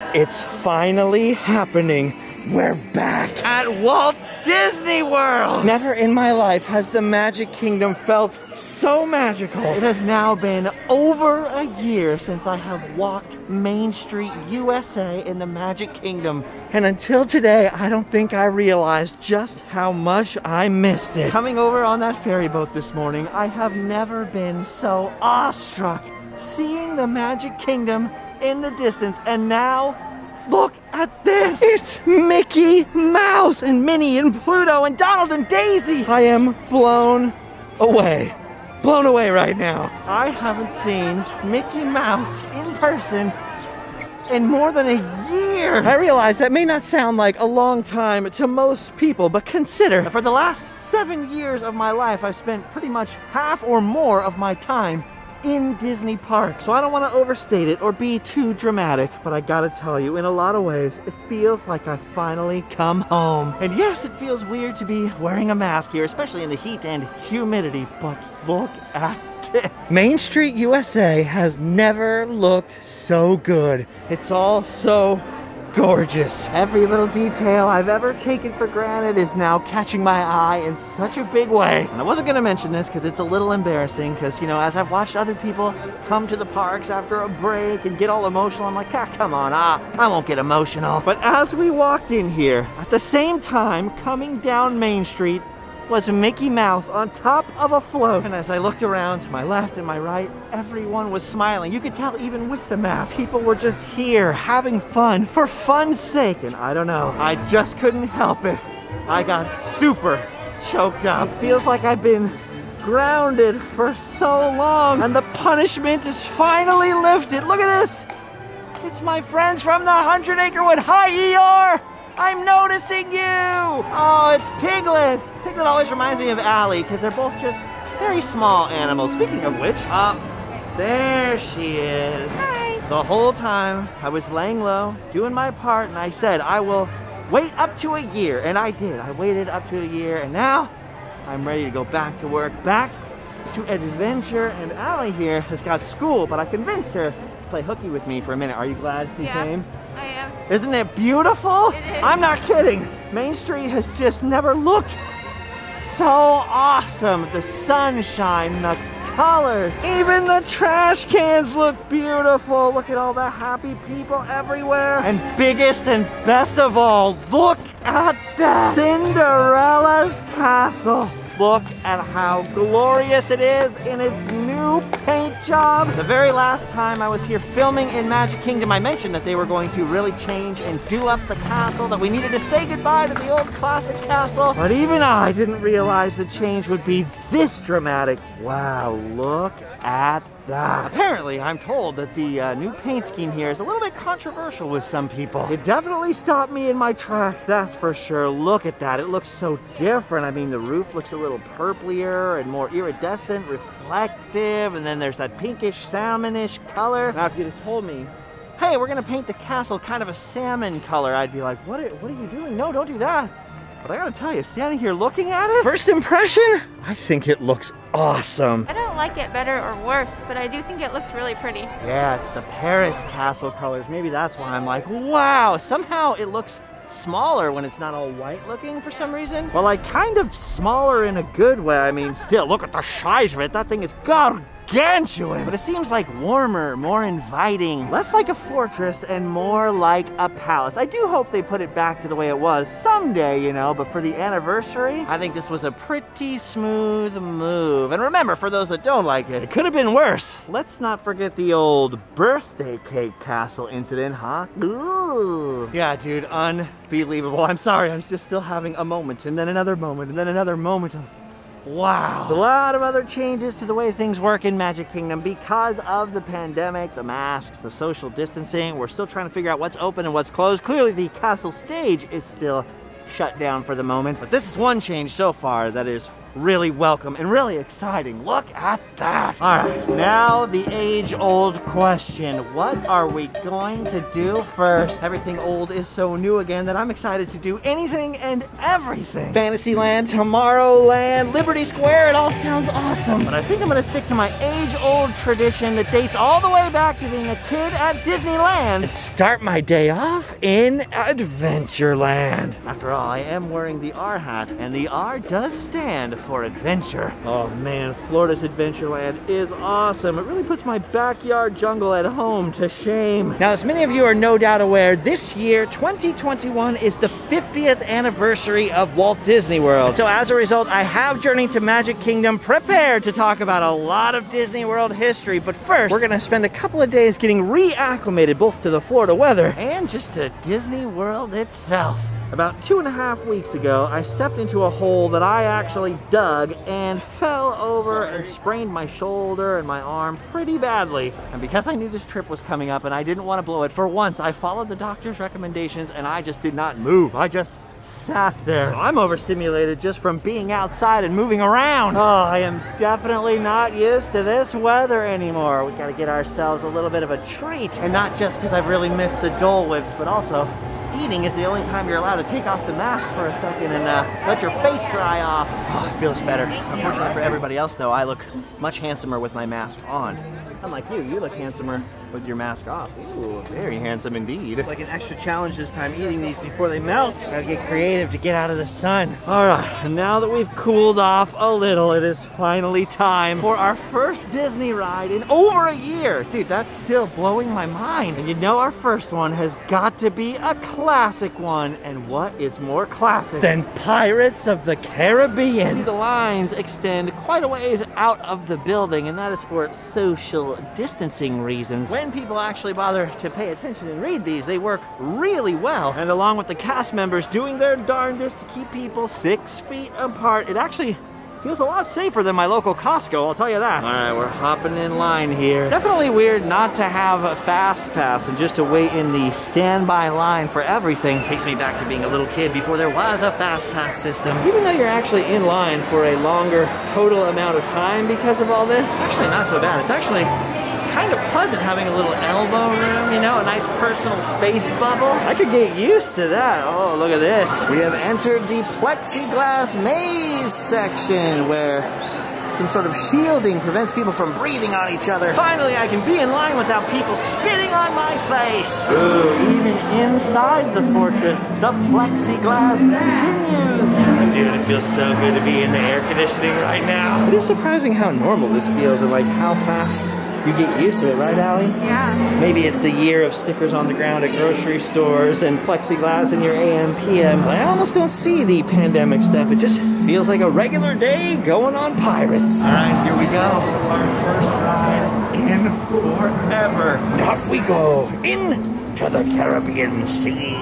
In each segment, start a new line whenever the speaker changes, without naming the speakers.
It's finally happening. We're back at Walt Disney World. Never in my life has the Magic Kingdom felt so magical. It has now been over a year since I have walked Main Street, USA in the Magic Kingdom. And until today, I don't think I realized just how much I missed it. Coming over on that ferry boat this morning, I have never been so awestruck seeing the Magic Kingdom in the distance, and now look at this! It's Mickey Mouse and Minnie and Pluto and Donald and Daisy! I am blown away. Blown away right now. I haven't seen Mickey Mouse in person in more than a year. I realize that may not sound like a long time to most people, but consider that for the last 7 years of my life, I've spent pretty much half or more of my time in Disney parks. So I don't want to overstate it or be too dramatic, but I gotta tell you, in a lot of ways, it feels like I've finally come home. And yes, it feels weird to be wearing a mask here, especially in the heat and humidity, but look at this. Main Street, USA has never looked so good. It's all so gorgeous. Every little detail I've ever taken for granted is now catching my eye in such a big way. And I wasn't gonna mention this because it's a little embarrassing, because, you know, as I've watched other people come to the parks after a break and get all emotional, I'm like, come on, I won't get emotional. But as we walked in here, at the same time, coming down Main Street was Mickey Mouse on top of a float. And as I looked around to my left and my right, everyone was smiling. You could tell even with the mask. People were just here having fun for fun's sake. And I don't know, I just couldn't help it. I got super choked up. Feels like I've been grounded for so long, and the punishment is finally lifted. Look at this. It's my friends from the 100-Acre Wood. Hi, Eeyore. I'm noticing you! Oh, it's Piglet! Piglet always reminds me of Allie, because they're both just very small animals. Speaking of which, there she is. Hi! The whole time, I was laying low, doing my part, and I said, I will wait up to a year, and I did. I waited up to a year, and now I'm ready to go back to work, back to adventure, and Allie here has got school, but I convinced her to play hooky with me for a minute. Are you glad you came?
I am.
Isn't it beautiful?
It is.
I'm not kidding. Main Street has just never looked so awesome. The sunshine, the colors, even the trash cans look beautiful. Look at all the happy people everywhere. And biggest and best of all, look at that. Cinderella's Castle. Look at how glorious it is in its new paint job. The very last time I was here filming in Magic Kingdom, I mentioned that they were going to really change and do up the castle, that we needed to say goodbye to the old classic castle. But even I didn't realize the change would be this dramatic. Wow, look at that. Apparently, I'm told that the new paint scheme here is a little bit controversial with some people. It definitely stopped me in my tracks, that's for sure. Look at that, it looks so different. I mean, the roof looks a little purplier and more iridescent, reflective, and then there's that pinkish, salmonish color. Now, if you'd have told me, hey, we're gonna paint the castle kind of a salmon color, I'd be like, what are you doing? No, don't do that. But I gotta tell you, standing here looking at it, first impression, I think it looks awesome.
I don't like it better or worse, but I do think it looks really pretty.
Yeah, it's the Paris castle colors. Maybe that's why I'm like, wow. Somehow it looks smaller when it's not all white looking for some reason. Well, like kind of smaller in a good way. I mean, still, look at the size of it. That thing is gargantuan. But it seems like warmer, more inviting, less like a fortress and more like a palace. I do hope they put it back to the way it was someday, you know, but for the anniversary, I think this was a pretty smooth move. And remember, for those that don't like it, it could have been worse. Let's not forget the old birthday cake castle incident, huh? Ooh. Yeah, dude, unbelievable. I'm sorry, I'm just still having a moment, and then another moment, and then another moment of wow. A lot of other changes to the way things work in Magic Kingdom because of the pandemic, the masks, the social distancing. We're still trying to figure out what's open and what's closed. Clearly, the castle stage is still shut down for the moment. But this is one change so far that is really welcome and really exciting. Look at that. All right, now the age-old question. What are we going to do first? Everything old is so new again that I'm excited to do anything and everything. Fantasyland, Tomorrowland, Liberty Square, it all sounds awesome. But I think I'm gonna stick to my age-old tradition that dates all the way back to being a kid at Disneyland and start my day off in Adventureland. After all, I am wearing the R hat, and the R does stand for adventure. Oh man, Florida's Adventureland is awesome. It really puts my backyard jungle at home to shame. Now, as many of you are no doubt aware, this year, 2021, is the 50th anniversary of Walt Disney World. So as a result, I have journeyed to Magic Kingdom prepared to talk about a lot of Disney World history. But first, we're gonna spend a couple of days getting reacclimated both to the Florida weather and just to Disney World itself. About 2.5 weeks ago, I stepped into a hole that I actually dug and fell over and sprained my shoulder and my arm pretty badly. And because I knew this trip was coming up and I didn't want to blow it, for once I followed the doctor's recommendations and I just did not move. I just sat there. So I'm overstimulated just from being outside and moving around. Oh, I am definitely not used to this weather anymore. We gotta get ourselves a little bit of a treat. And not just because I've really missed the Dole Whips, but also eating is the only time you're allowed to take off the mask for a second and let your face dry off. Oh, it feels better. Unfortunately for everybody else though, I look much handsomer with my mask on. Unlike you look handsomer with your mask off. Ooh, very handsome indeed. It's like an extra challenge this time, eating these before they melt. Gotta get creative to get out of the sun. All right, now that we've cooled off a little, it is finally time for our first Disney ride in over a year. Dude, that's still blowing my mind. And you know our first one has got to be a classic one. And what is more classic than Pirates of the Caribbean? See, the lines extend quite a ways out of the building, and that is for social distancing reasons. When people actually bother to pay attention and read these, they work really well. And along with the cast members doing their darndest to keep people 6 feet apart, it actually feels a lot safer than my local Costco, I'll tell you that. All right, we're hopping in line here. Definitely weird not to have a fast pass and just to wait in the standby line for everything. Takes me back to being a little kid before there was a fast pass system. Even though you're actually in line for a longer total amount of time because of all this, actually not so bad. It's actually kind of pleasant having a little elbow room, you know, a nice personal space bubble. I could get used to that. Oh, look at this. We have entered the plexiglass maze section where some sort of shielding prevents people from breathing on each other. Finally, I can be in line without people spitting on my face. Ooh, even inside the fortress, the plexiglass continues. Dude, it feels so good to be in the air conditioning right now. It is surprising how normal this feels and like how fast you get used to it, right, Allie?
Yeah.
Maybe it's the year of stickers on the ground at grocery stores and plexiglass in your AM, PM. I almost don't see the pandemic stuff. It just feels like a regular day going on Pirates. All right, here we go. Our first ride in forever. And off we go into the Caribbean Sea.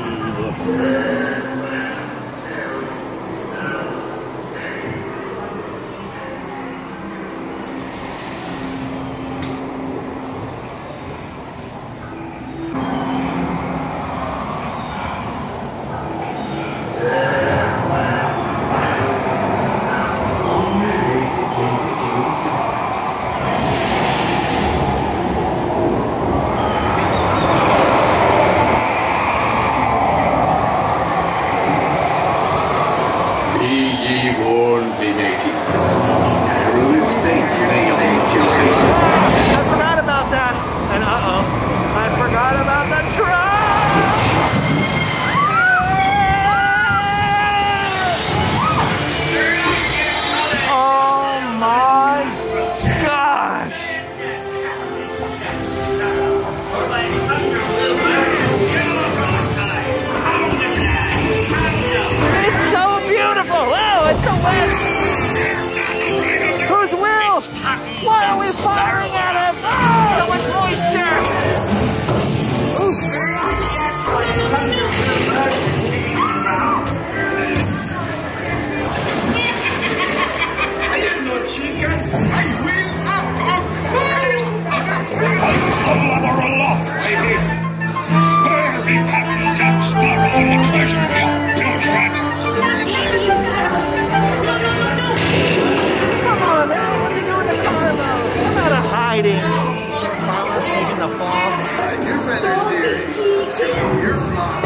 Show your flock.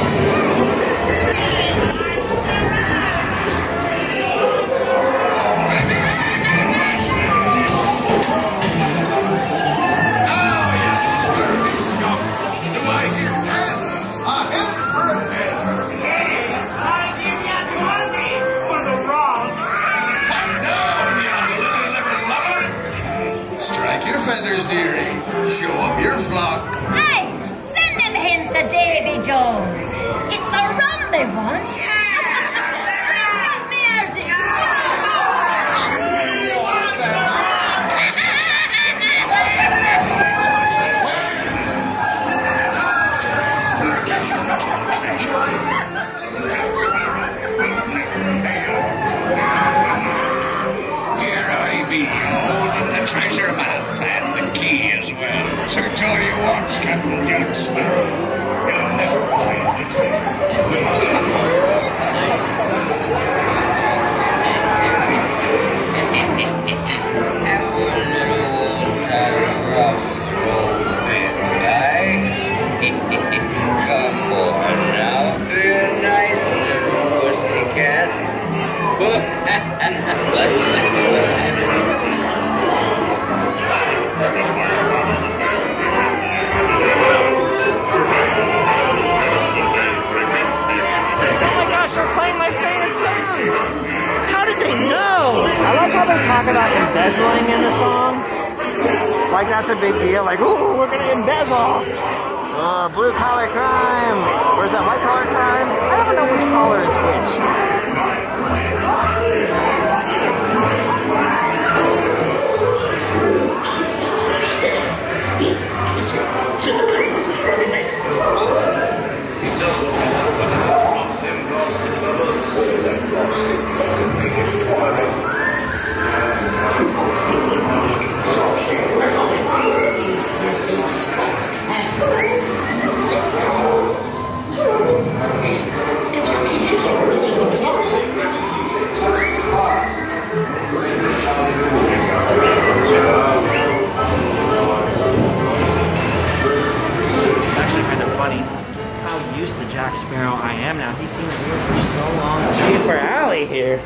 Feathers, dearie. Show up your flock.
Hey, send them hints to Davy Jones. It's the rum they want.
Here I be, holding the treasure map. Search all you want, Captain Jack Sparrow. You'll never find the treasure.
Come on now, be a nice little pussycat.
They're playing my favorite song! How did they know? I like how they talk about embezzling in the song. Like that's a big deal, like, ooh, we're gonna embezzle! Blue collar crime! Where's that white collar crime? I don't know which collar is which.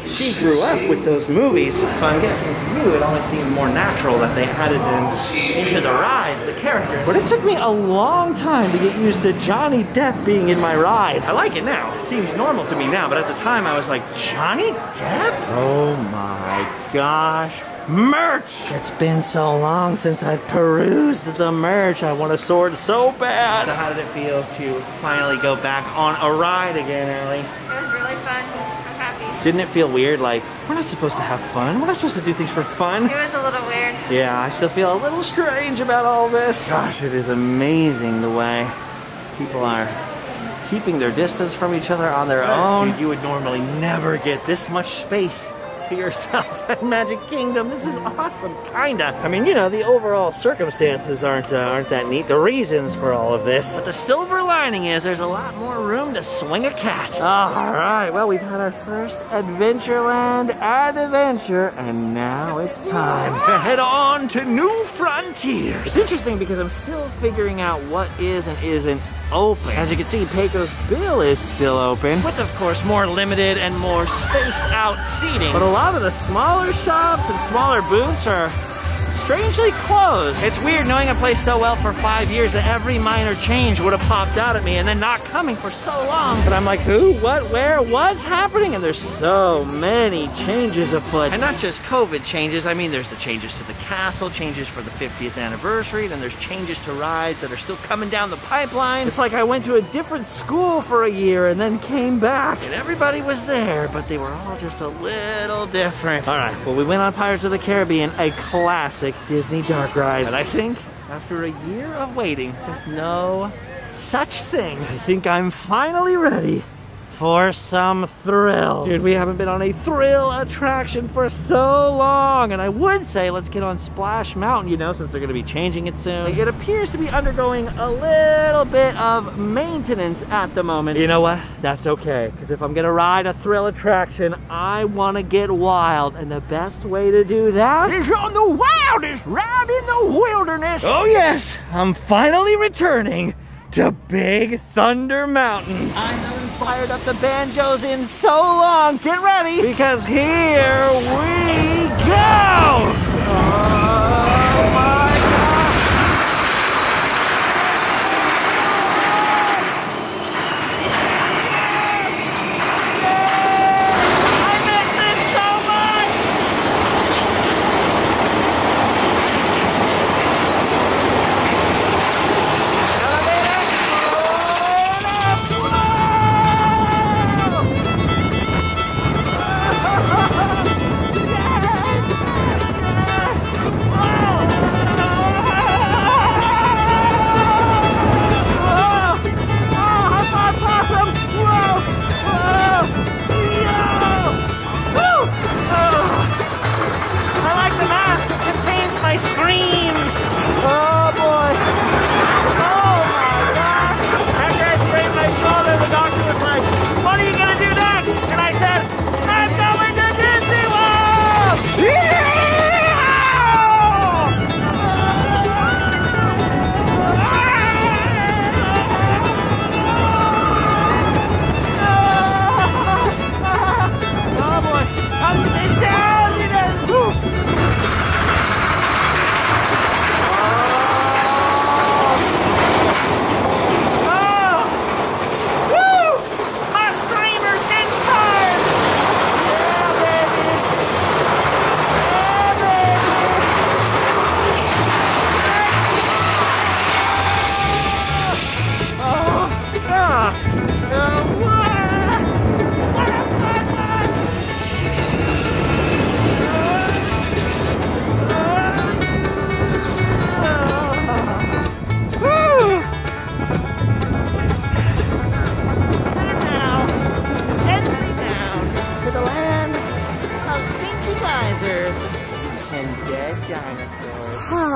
She grew up with those movies, so I'm guessing to you it only seemed more natural that they added them into the rides, the characters. But it took me a long time to get used to Johnny Depp being in my ride. I like it now. It seems normal to me now, but at the time I was like, Johnny Depp? Oh my gosh. Merch! It's been so long since I've perused the merch. I want a sword so bad. So how did it feel to finally go back on a ride again, Allie?
It was really fun. I'm happy.
Didn't it feel weird? Like, we're not supposed to have fun. We're not supposed to do things for fun.
It was a little weird.
Yeah, I still feel a little strange about all this. Gosh, it is amazing the way people are keeping their distance from each other on their own. Dude, you would normally never get this much space to yourself at Magic Kingdom. This is awesome, kinda. I mean, you know, the overall circumstances aren't that neat. The reasons for all of this. But the silver lining is there's a lot more room to swing a cat. All right, well, we've had our first Adventureland adventure, and now it's time to head on to new frontiers. It's interesting because I'm still figuring out what is and isn't open. As you can see, Pecos Bill is still open, with of course more limited and more spaced out seating. But a lot of the smaller shops and smaller booths are strangely closed. It's weird knowing a place so well for 5 years that every minor change would have popped out at me and then not coming for so long. But I'm like, who, what, where, what's happening? And there's so many changes afoot. And not just COVID changes. I mean, there's the changes to the castle, changes for the 50th anniversary, then there's changes to rides that are still coming down the pipeline. It's like I went to a different school for a year and then came back. And everybody was there, but they were all just a little different. All right, well, we went on Pirates of the Caribbean, a classic Disney dark ride. And I think after a year of waiting with no such thing, I think I'm finally ready for some thrill. Dude, we haven't been on a thrill attraction for so long. And I would say let's get on Splash Mountain, you know, since they're gonna be changing it soon. It appears to be undergoing a little bit of maintenance at the moment. You know what? That's okay, because if I'm gonna ride a thrill attraction, I wanna get wild. And the best way to do that is on the wildest ride in the wilderness. Oh yes, I'm finally returning to Big Thunder Mountain. I haven't fired up the banjos in so long. Get ready, because here we go! Oh my God! I miss this so much!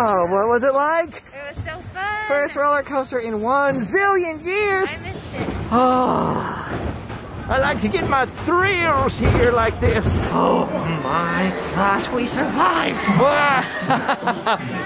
Oh, what was it like?
It was so fun.
First roller coaster in 1 zillion years.
I missed it.
Oh, I like to get my thrills here like this. Oh my gosh, we survived.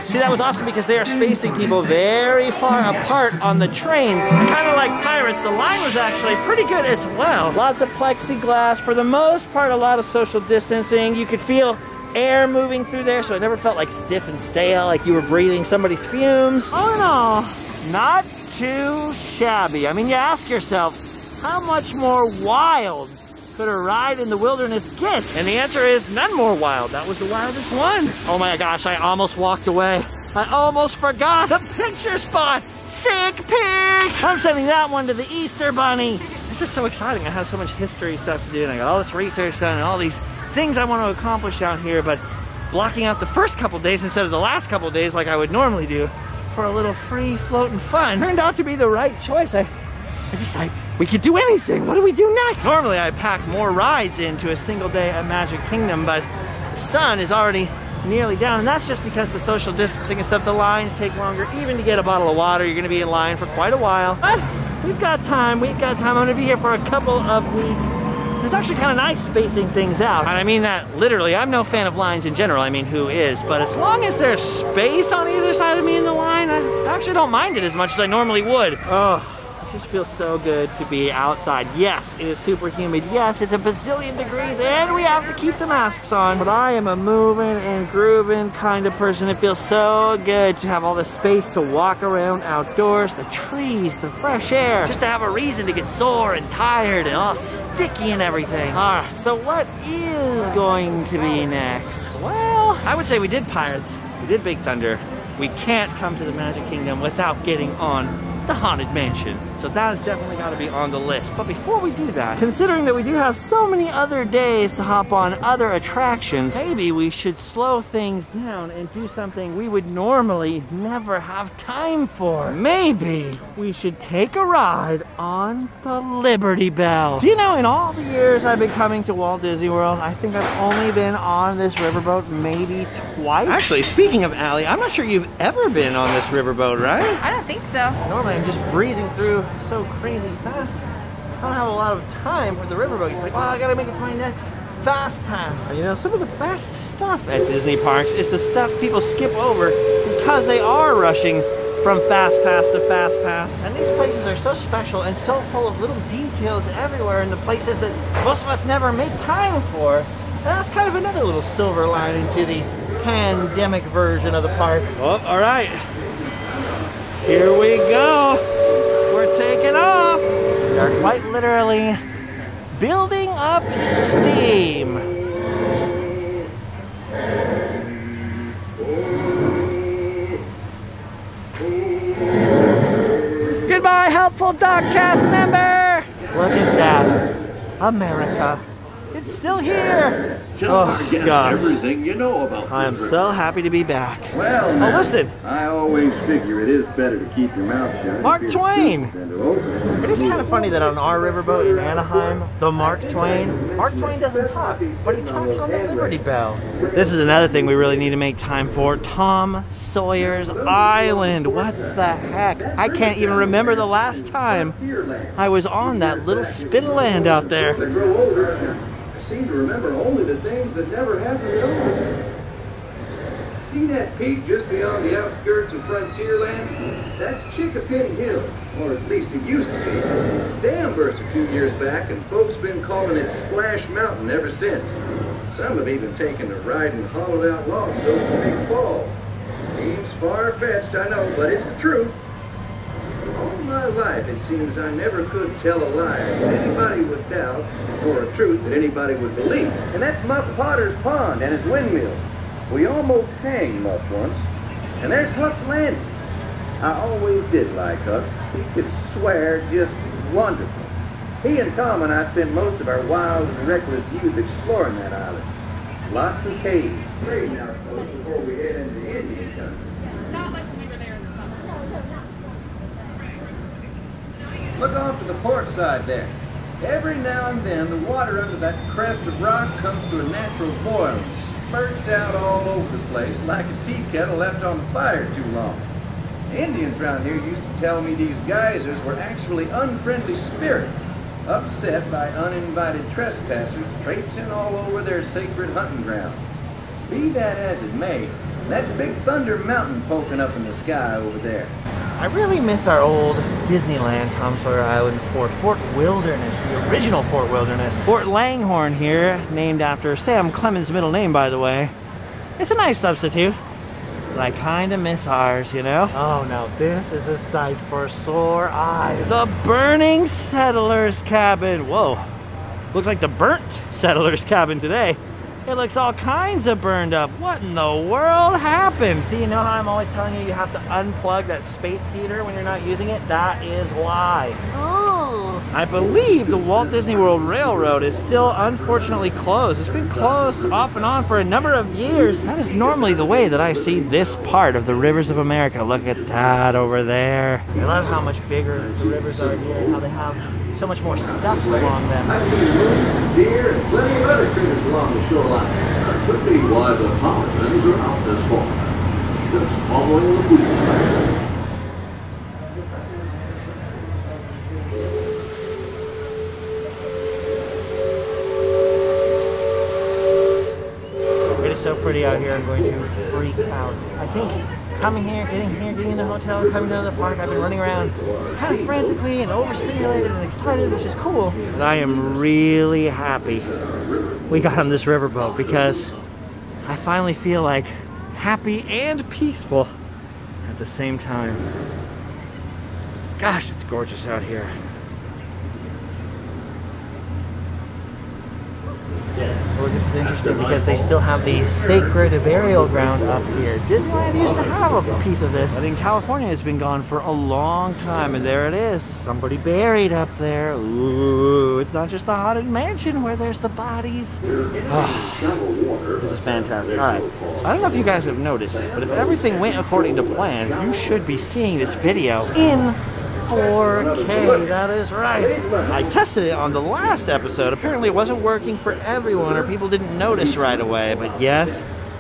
See, that was awesome because they are spacing people very far apart on the trains. Kind of like Pirates, the line was actually pretty good as well. Lots of plexiglass. For the most part, a lot of social distancing. You could feel air moving through there, so it never felt like stiff and stale, like you were breathing somebody's fumes. All in all, not too shabby. I mean, you ask yourself, how much more wild could a ride in the wilderness get? And the answer is none more wild. That was the wildest one. Oh my gosh, I almost walked away. I almost forgot the picture spot. Sick pig! I'm sending that one to the Easter Bunny. This is so exciting. I have so much history stuff to do, and I got all this research done and all these things I want to accomplish out here, but blocking out the first couple days instead of the last couple days like I would normally do for a little free floating fun turned out to be the right choice. We could do anything. What do we do next? Normally I pack more rides into a single day at Magic Kingdom, but the sun is already nearly down, and that's just because the social distancing and stuff, the lines take longer. Even to get a bottle of water, you're gonna be in line for quite a while. But we've got time, I'm gonna be here for a couple of weeks. It's actually kind of nice spacing things out. And I mean that literally. I'm no fan of lines in general. I mean, who is? But as long as there's space on either side of me in the line, I actually don't mind it as much as I normally would. Oh, it just feels so good to be outside. Yes, it is super humid. Yes, it's a bazillion degrees and we have to keep the masks on. But I am a moving and grooving kind of person. It feels so good to have all the space to walk around outdoors, the trees, the fresh air, just to have a reason to get sore and tired and all sticky and everything. All right, so what is going to be next? Well, I would say we did Pirates, we did Big Thunder. We can't come to the Magic Kingdom without getting on the Haunted Mansion. So that has definitely got to be on the list. But before we do that, considering that we do have so many other days to hop on other attractions, maybe we should slow things down and do something we would normally never have time for. Maybe we should take a ride on the Liberty Bell. Do you know, in all the years I've been coming to Walt Disney World, I think I've only been on this riverboat maybe twice. Actually, speaking of Allie, I'm not sure you've ever been on this riverboat, right?
I don't think so.
Normally I'm just breezing through so crazy fast. I don't have a lot of time for the riverboat. It's like, well, I gotta make it to my next fast pass. And you know, some of the best stuff at Disney parks is the stuff people skip over because they are rushing from Fast Pass to Fast Pass. And these places are so special and so full of little details everywhere in the places that most of us never make time for. And that's kind of another little silver lining to the pandemic version of the park. Oh, all right. Here we go. We're taking off. We are quite literally building up steam. Goodbye, helpful Dogcast member! Look at that. America. It's still here.
Oh, God. Everything you know about
I am so happy to be back.
Well, now,
listen.
I always figure it is better to keep your mouth shut.
Mark Twain.
Than to open it.
It is kind of funny that on our riverboat in Anaheim, the Mark Twain doesn't talk, but he talks on the Liberty Bell. This is another thing we really need to make time for. Tom Sawyer's Island. What the heck? I can't even remember the last time I was on that little spit of land out there.
I seem to remember only the things that never happened to others. See that peak just beyond the outskirts of Frontierland? That's Chickapin Hill, or at least it used to be. Dam burst a few years back, and folks been calling it Splash Mountain ever since. Some have even taken to riding hollowed-out logs over the big falls. Seems far-fetched, I know, but it's the truth. All my life, it seems I never could tell a lie that anybody would doubt, or a truth that anybody would believe. And that's Muff Potter's Pond and his windmill. We almost hanged Muff once. And there's Huck's Landing. I always did like Huck. He could swear just wonderful. He and Tom and I spent most of our wild and reckless youth exploring that island. Lots of caves. Great now, folks, before we head into the Indian country.
Not like when we were there in the summer.
Look off to the port side there. Every now and then, the water under that crest of rock comes to a natural boil and spurts out all over the place like a tea kettle left on the fire too long. The Indians around here used to tell me these geysers were actually unfriendly spirits, upset by uninvited trespassers traipsing all over their sacred hunting ground. Be that as it may, that's Big Thunder Mountain poking up in the sky over there.
I really miss our old Disneyland Tom Sawyer Island fort, Fort Wilderness, the original Fort Wilderness. Fort Langhorne here, named after Sam Clemens' middle name, by the way. It's a nice substitute, but I kind of miss ours, you know? Oh, now this is a sight for sore eyes. The Burning Settlers Cabin. Whoa, looks like the Burnt Settlers Cabin today. It looks all kinds of burned up. What in the world happened? See, you know how I'm always telling you have to unplug that space heater when you're not using it? That is why. Oh. I believe the Walt Disney World Railroad is still unfortunately closed. It's been closed off and on for a number of years. That is normally the way that I see this part of the rivers of America. Look at that over there. I love how much bigger the rivers are here and how they have so much more stuff along them.
I see moose, deer, and plenty of other critters along the shoreline. That could be why the Hollanders are out this far. Just following the food.
It is so pretty out here, I'm going to freak out. I think coming here, getting in the hotel, coming down to the park, I've been running around kind of frantically and overstimulated and excited, which is cool. But I am really happy we got on this riverboat because I finally feel like happy and peaceful at the same time. Gosh, it's gorgeous out here. We're just interested because they still have the sacred burial ground up here. Disneyland used to have a piece of this, but in California it's been gone for a long time, and there it is. Somebody buried up there. Ooh, it's not just the haunted mansion where there's the bodies. Oh, this is fantastic. Alright, I don't know if you guys have noticed, but if everything went according to plan, you should be seeing this video in 4K, that is right. I tested it on the last episode. Apparently it wasn't working for everyone, or people didn't notice right away. But yes,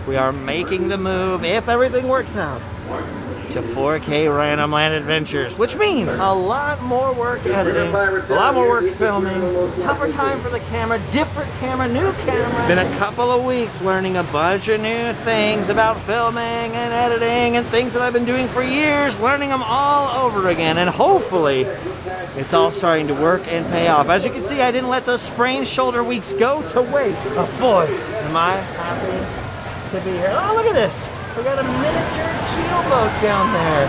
we are making the move if everything works out to 4K Random Land Adventures, which means a lot more work editing, a lot more work filming, tougher time for the camera, different camera, new camera. Been a couple of weeks learning a bunch of new things about filming and editing and things that I've been doing for years, learning them all over again, and hopefully it's all starting to work and pay off. As you can see, I didn't let those sprained shoulder weeks go to waste. Oh boy, am I happy to be here. Oh, look at this. We got a miniature keel boat down there.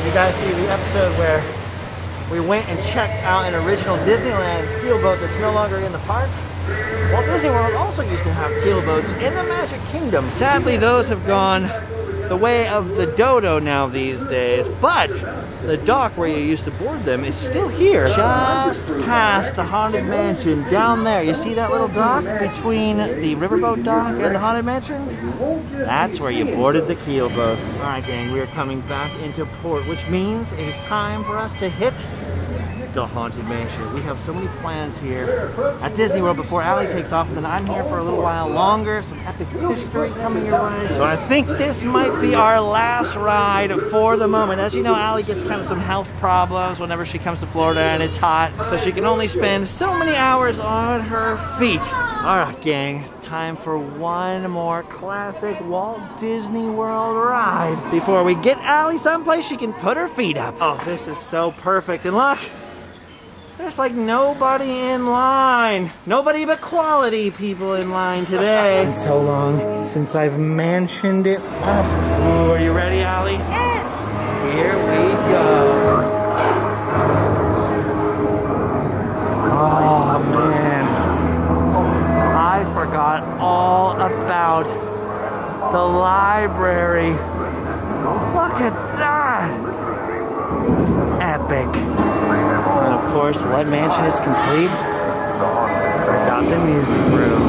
You guys see the episode where we went and checked out an original Disneyland keel boat that's no longer in the park? Walt Disney World also used to have keel boats in the Magic Kingdom. Sadly, those have gone the way of the dodo now these days, but the dock where you used to board them is still here, just past the Haunted Mansion down there. You see that little dock between the riverboat dock and the Haunted Mansion? That's where you boarded the keel boats. All right, gang, we are coming back into port, which means it is time for us to hit the Haunted Mansion. We have so many plans here at Disney World before Allie takes off, and then I'm here for a little while longer. Some epic history coming your way. So I think this might be our last ride for the moment. As you know, Allie gets kind of some health problems whenever she comes to Florida and it's hot, so she can only spend so many hours on her feet. All right, gang, time for one more classic Walt Disney World ride before we get Allie someplace she can put her feet up. Oh, this is so perfect. And look, there's like nobody in line. Nobody but quality people in line today. It's been so long since I've mansioned it up. Ooh, are you ready, Allie?
Yes.
Here we go. Oh man, I forgot all about the library. Look at that. Epic. And of course, what mansion is complete without the music room?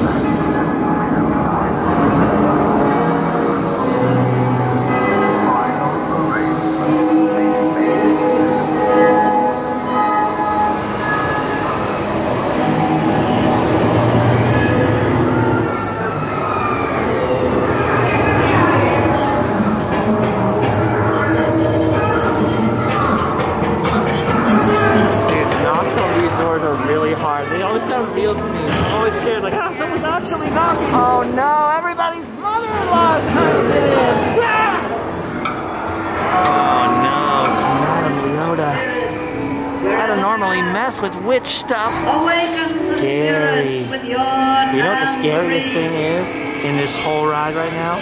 They always sound real to me. I'm always scared, like, oh, someone's actually knocking. Oh no, everybody's mother-in-law is trying to get in. Ah! Oh no, it's Madame Leota. I don't normally mess with witch stuff. Scary. Do you know what the scariest thing is in this whole ride right now?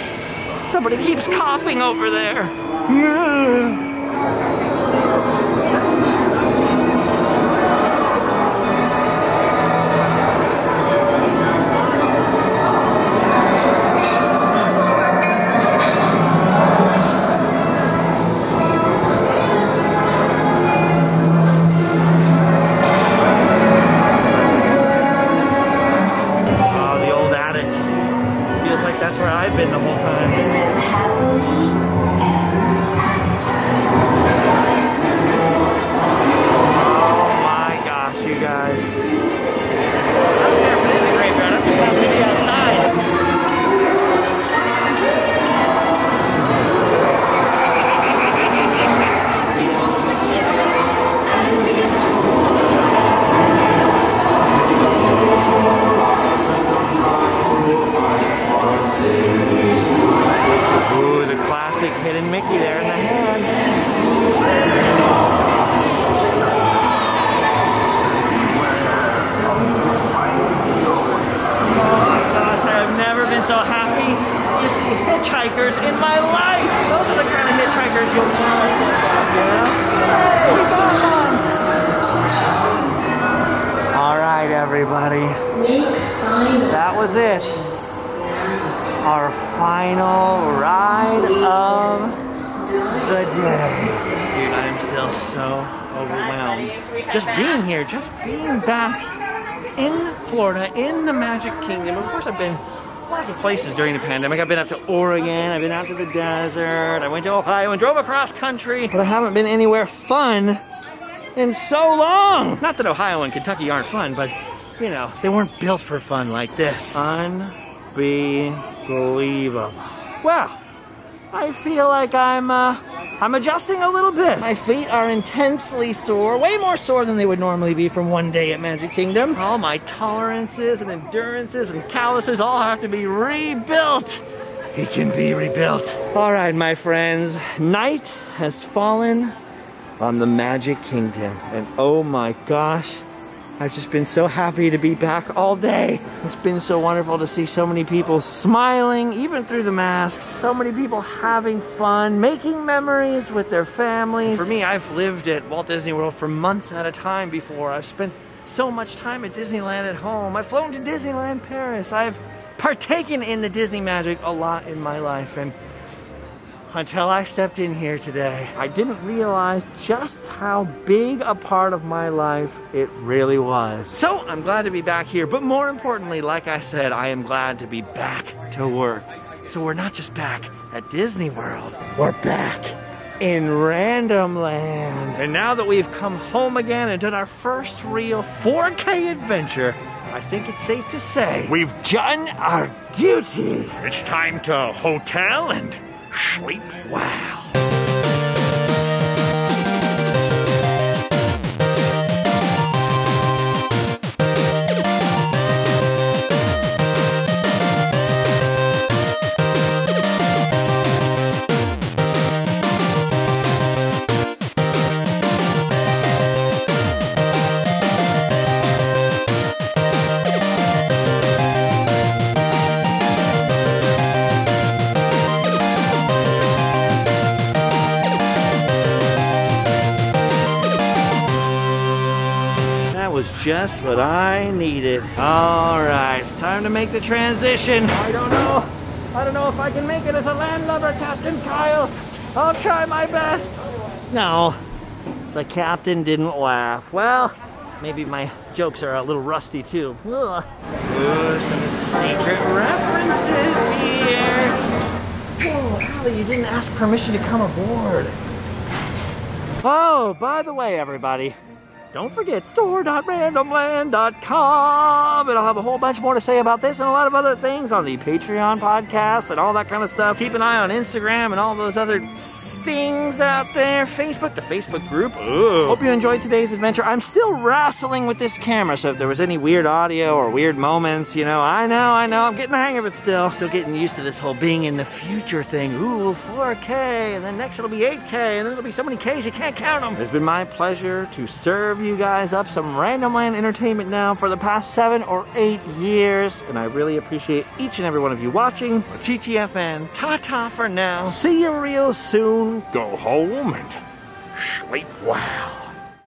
Somebody keeps coughing over there. hitchhikers in my life. Those are the kind of hitchhikers you'll find, you know? Hey, we got one! All right, everybody. That was it. Our final ride of the day. Dude, I am still so overwhelmed. Just being here, just being back in Florida, in the Magic Kingdom. Of course, I've been lots of places during the pandemic. I've been out to Oregon, I've been out to the desert, I went to Ohio and drove across country, but I haven't been anywhere fun in so long. Not that Ohio and Kentucky aren't fun, but you know, they weren't built for fun like this. Unbelievable. Well, I feel like I'm adjusting a little bit. My feet are intensely sore, way more sore than they would normally be from one day at Magic Kingdom. All my tolerances and endurances and calluses all have to be rebuilt. It can be rebuilt. All right, my friends, night has fallen on the Magic Kingdom, and oh my gosh, I've just been so happy to be back all day. It's been so wonderful to see so many people smiling, even through the masks. So many people having fun, making memories with their families. For me, I've lived at Walt Disney World for months at a time before. I've spent so much time at Disneyland at home. I've flown to Disneyland Paris. I've partaken in the Disney magic a lot in my life. And until I stepped in here today, I didn't realize just how big a part of my life it really was. So I'm glad to be back here, but more importantly, like I said, I am glad to be back to work. So we're not just back at Disney World, we're back in Random Land. And now that we've come home again and done our first real 4K adventure, I think it's safe to say we've done our duty. It's time to hotel and sleep well. Just what I needed. All right, time to make the transition. I don't know if I can make it as a landlubber, Captain Kyle. I'll try my best. No, the captain didn't laugh. Well, maybe my jokes are a little rusty too. Ugh. Ooh, some secret references here. Whoa, Allie, you didn't ask permission to come aboard. Oh, by the way, everybody, don't forget store.randomland.com, and I'll have a whole bunch more to say about this and a lot of other things on the Patreon podcast and all that kind of stuff. Keep an eye on Instagram and all those other things out there. Facebook, the Facebook group. Ooh. Hope you enjoyed today's adventure. I'm still wrestling with this camera, so if there was any weird audio or weird moments, you know, I know, I'm getting the hang of it still. Still getting used to this whole being in the future thing. Ooh, 4K, and then next it'll be 8K, and then it'll be so many Ks you can't count them. It's been my pleasure to serve you guys up some Random Land entertainment now for the past 7 or 8 years, and I really appreciate each and every one of you watching. TTFN, ta-ta for now. See you real soon. Go home and sleep well.